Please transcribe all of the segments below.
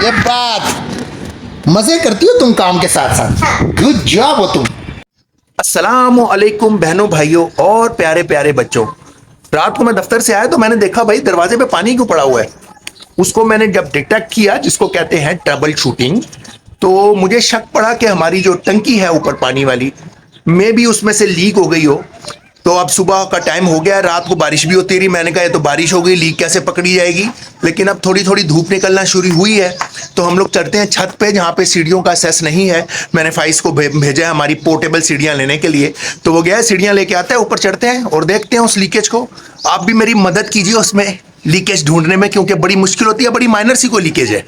ये बात, मजे करती हो तुम काम के साथ साथ, गुड जॉब हो तुम। अस्सलाम वालेकुम बहनों भाइयों और प्यारे प्यारे बच्चों। रात को मैं दफ्तर से आया तो मैंने देखा भाई दरवाजे पे पानी क्यों पड़ा हुआ है। उसको मैंने जब डिटेक्ट किया, जिसको कहते हैं ट्रबल शूटिंग, तो मुझे शक पड़ा कि हमारी जो टंकी है ऊपर पानी वाली में भी उसमें से लीक हो गई हो। तो अब सुबह का टाइम हो गया, रात को बारिश भी होती रही। मैंने कहा ये तो बारिश हो गई, लीक कैसे पकड़ी जाएगी। लेकिन अब थोड़ी थोड़ी धूप निकलना शुरू हुई है, तो हम लोग चढ़ते हैं छत पे जहाँ पे सीढ़ियों का सेस नहीं है। मैंने फाइस को भेजा है हमारी पोर्टेबल सीढ़ियाँ लेने के लिए, तो वो गया सीढ़ियाँ लेके आता है, ऊपर चढ़ते हैं और देखते हैं उस लीकेज को। आप भी मेरी मदद कीजिए उसमें लीकेज ढूंढने में, क्योंकि बड़ी मुश्किल होती है, बड़ी माइनर सी कोई लीकेज है।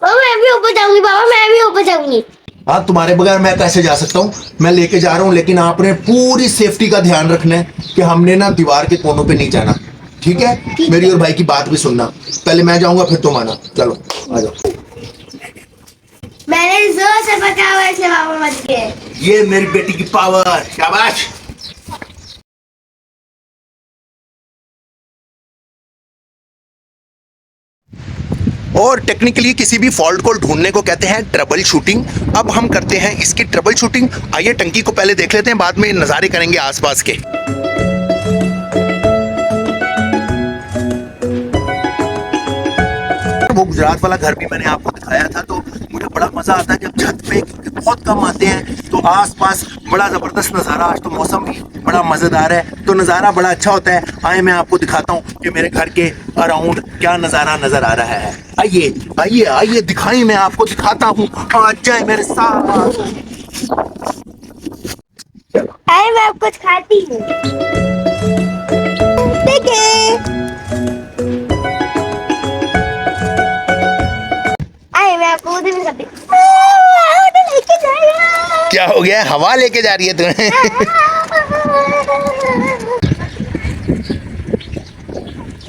मैं भी ऊपर जाऊंगी बाबा, मैं भी ऊपर जाऊंगी। हाँ, तुम्हारे बगैर मैं कैसे जा सकता हूँ। मैं लेके जा रहा हूँ, लेकिन आपने पूरी सेफ्टी का ध्यान रखना है कि हमने ना दीवार के कोनों पे नहीं जाना, ठीक है। मेरी और भाई की बात भी सुनना, पहले मैं जाऊंगा फिर तुम आना। चलो आ जाओ। मैंने जोर से पकड़ा हुआ है बाबा, मत के। ये मेरी बेटी की पावर, शाबाश। और टेक्निकली किसी भी फॉल्ट को ढूंढने को कहते हैं ट्रबल शूटिंग। अब हम करते हैं इसकी ट्रबल शूटिंग। आइए टंकी को पहले देख लेते हैं, बाद में नज़ारे करेंगे आसपास के। वो गुजरात वाला घर भी मैंने आपको दिखाया था, तो मुझे बड़ा मजा आता है जब छत पे, क्योंकि बहुत कम आते हैं, तो आसपास बड़ा जबरदस्त नज़ारा। आज तो मौसम भी बड़ा मजेदार है, तो नज़ारा बड़ा अच्छा होता है। आए मैं आपको दिखाता हूँ कि मेरे घर के अराउंड क्या नज़ारा नजर आ रहा है। आइए आइए आइए दिखाई, मैं आपको दिखाता हूँ, आ जाए मेरे साथ। अरे मैं अब कुछ खाती हूँ, देखिए। अरे मैं आपको उधर भी खाती हूँ। उधर लेके जाएगा। क्या हो गया, हवा लेके जा रही है तुम्हें?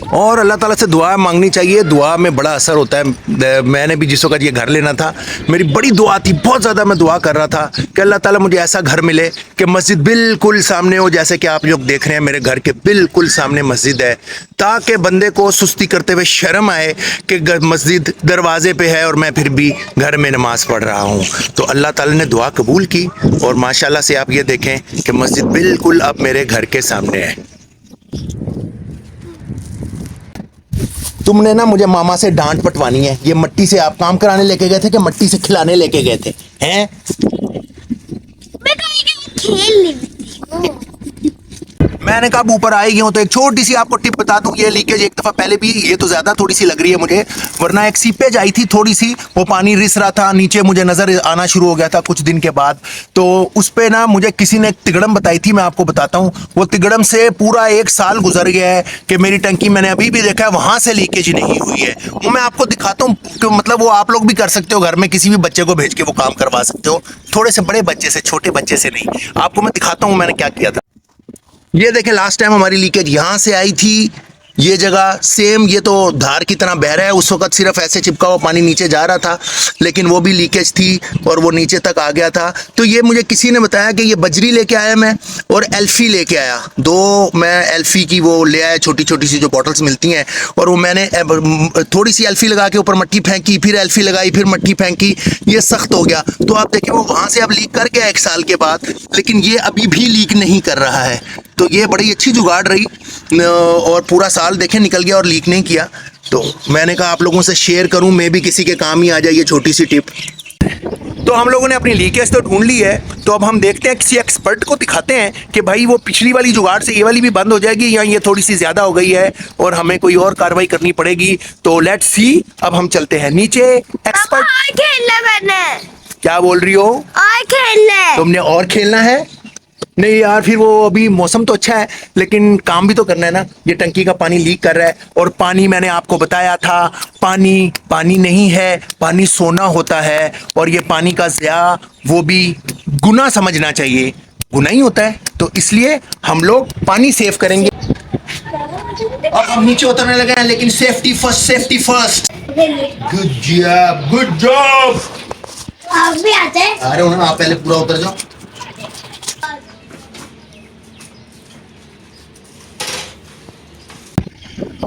और अल्लाह ताला से दुआ मांगनी चाहिए, दुआ में बड़ा असर होता है। मैंने भी जिस वक्त ये घर लेना था, मेरी बड़ी दुआ थी, बहुत ज़्यादा मैं दुआ कर रहा था कि अल्लाह ताला मुझे ऐसा घर मिले कि मस्जिद बिल्कुल सामने हो, जैसे कि आप लोग देख रहे हैं मेरे घर के बिल्कुल सामने मस्जिद है, ताकि बंदे को सुस्ती करते हुए शर्म आए कि मस्जिद दरवाजे पे है और मैं फिर भी घर में नमाज पढ़ रहा हूँ। तो अल्लाह ताला ने दुआ कबूल की और माशाल्लाह से आप ये देखें कि मस्जिद बिल्कुल अब मेरे घर के सामने है। तुमने ना मुझे मामा से डांट पटवानी है। ये मट्टी से आप काम कराने लेके गए थे कि मट्टी से खिलाने लेके गए थे हैं? मैं कहीं खेल ली हूँ। मैंने कहा ऊपर आएगी हूँ, तो एक छोटी सी आपको टिप बता दूं, ये लीकेज एक दफ़ा पहले भी, ये तो ज़्यादा थोड़ी सी लग रही है मुझे, वरना एक सीपेज आई थी थोड़ी सी, वो पानी रिस रहा था नीचे, मुझे नज़र आना शुरू हो गया था कुछ दिन के बाद। तो उस पर ना मुझे किसी ने एक तिगड़म बताई थी, मैं आपको बताता हूँ। वो तिगड़म से पूरा 1 साल गुजर गया है कि मेरी टंकी मैंने अभी भी देखा है वहाँ से लीकेज नहीं हुई है। वो मैं आपको दिखाता हूँ, मतलब वो आप लोग भी कर सकते हो घर में, किसी भी बच्चे को भेज के वो काम करवा सकते हो, थोड़े से बड़े बच्चे से, छोटे बच्चे से नहीं। आपको मैं दिखाता हूँ मैंने क्या किया था। ये देखें, लास्ट टाइम हमारी लीकेज यहाँ से आई थी, ये जगह सेम, ये तो धार की तरह बह रहा है। उस वक्त सिर्फ ऐसे चिपका हुआ पानी नीचे जा रहा था, लेकिन वो भी लीकेज थी और वो नीचे तक आ गया था। तो ये मुझे किसी ने बताया कि ये बजरी लेके आया मैं, और एल्फी लेके आया। 2 मैं एल्फी की वो ले आया, छोटी छोटी सी जो बॉटल्स मिलती हैं, और वो मैंने थोड़ी सी एल्फी लगा के ऊपर मट्टी फेंकी, फिर एल्फी लगाई, फिर मट्टी फेंकी, ये सख्त हो गया। तो आप देखिए वो वहाँ से अब लीक कर गया 1 साल के बाद, लेकिन ये अभी भी लीक नहीं कर रहा है। तो ये बड़ी अच्छी जुगाड़ रही, और पूरा साल देखें निकल गया और लीक नहीं किया। तो मैंने कहा आप लोगों से शेयर करूं, मैं भी किसी के काम ही आ जाए ये छोटी सी टिप। तो हम लोगों ने अपनी लीकेज तो ढूंढ ली है, तो अब हम देखते हैं, किसी एक्सपर्ट को दिखाते हैं कि भाई वो पिछली वाली जुगाड़ से ये वाली भी बंद हो जाएगी या ये थोड़ी सी ज़्यादा हो गई है और हमें कोई और कार्रवाई करनी पड़ेगी। तो लेट्स सी। अब हम चलते हैं नीचे। एक्सपर्ट, खेलना मैंने। क्या बोल रही हो? और खेलना तुमने और खेलना है? नहीं यार, फिर वो अभी मौसम तो अच्छा है, लेकिन काम भी तो करना है ना। ये टंकी का पानी लीक कर रहा है, और पानी मैंने आपको बताया था, पानी पानी नहीं है, पानी सोना होता है। और ये पानी का ज़िया वो भी गुनाह समझना चाहिए, गुनाह ही होता है। तो इसलिए हम लोग पानी सेव करेंगे। अब हम नीचे उतरने लगे हैं, लेकिन safety first, safety first. Good job, good job. आप भी आते हैं? अरे उन्हें आप पहले पूरा उतर जाओ।